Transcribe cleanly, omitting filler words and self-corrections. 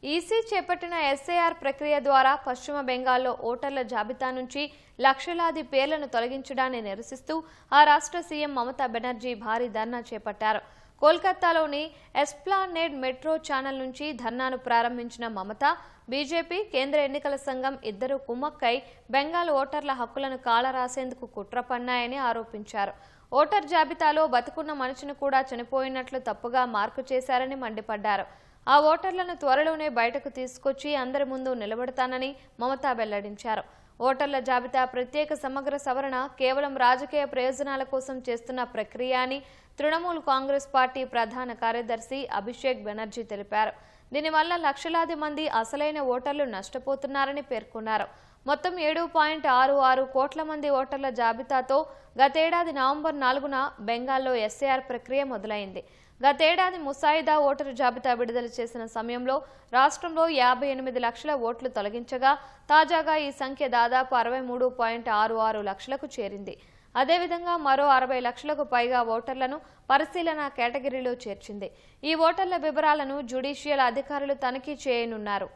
EC చేపట్టిన SIR ప్రక్రియ ద్వారా పశ్చిమ బెంగాల్లో ఓటర్ల జాబితా నుంచి లక్షలాది పేర్లను తొలగించడాన్ని నిరసిస్తూ ఆ రాష్ట్ర సీఎం మమతా బెనర్జీ భారీ ధర్నా చేపట్టారు. కోల్కతాలోని ఎస్ప్లానేడ్ మెట్రో ఛానల్ నుంచి ధర్నాను ప్రారంభించిన మమత, బీజేపీ, కేంద్ర ఎన్నికల సంఘం ఇద్దరు కుమ్మక్కై బెంగాల్ ఓటర్ల హక్కులను కాలరాసేందుకు కుట్ర పన్నాయని ఆరోపించారు. ఓటర్ జాబితాలో బతుకున్న మనిషిని కూడా చనిపోయినట్లు తప్పుగా మార్కు చేశారని మండిపడ్డారు. ఆ ఓటర్లను త్వరలోనే బయటకు తీసుకొచ్చి అందరి ముందు నిలబెడతానని మమతా వెల్లడించారు. ఓటర్ల జాబితా ప్రత్యేక సమగ్ర సవరణ కేవలం రాజకీయ ప్రయోజనాల కోసం చేస్తున్న ప్రక్రియ అని తృణమూల్ కాంగ్రెస్ పార్టీ ప్రధాన కార్యదర్శి అభిషేక్ బెనర్జీ తెలిపారు. దీనివల్ల లక్షలాది మంది అసలైన ఓటర్లు నష్టపోతున్నారని పేర్కొన్నారు. మొత్తం 7.66 కోట్ల మంది ఓటర్ల జాబితాతో గతేడాది నవంబర్ 4న బెంగాల్లో ఎస్ఐఆర్ ప్రక్రియ మొదలైంది. గతేడాది ముసాయిదా ఓటరు జాబితా విడుదల చేసిన సమయంలో రాష్ట్రంలో 58 లక్షల ఓట్లు తొలగించగా తాజాగా ఈ సంఖ్య దాదాపు 63.66 లక్షలకు చేరింది. అదేవిధంగా మరో 60 లక్షలకు పైగా ఓటర్లను పరిశీలన కేటగిరీలో చేర్చింది. ఈ ఓటర్ల వివరాలను జ్యుడిషియల్ అధికారులు తనిఖీ చేయనున్నారు.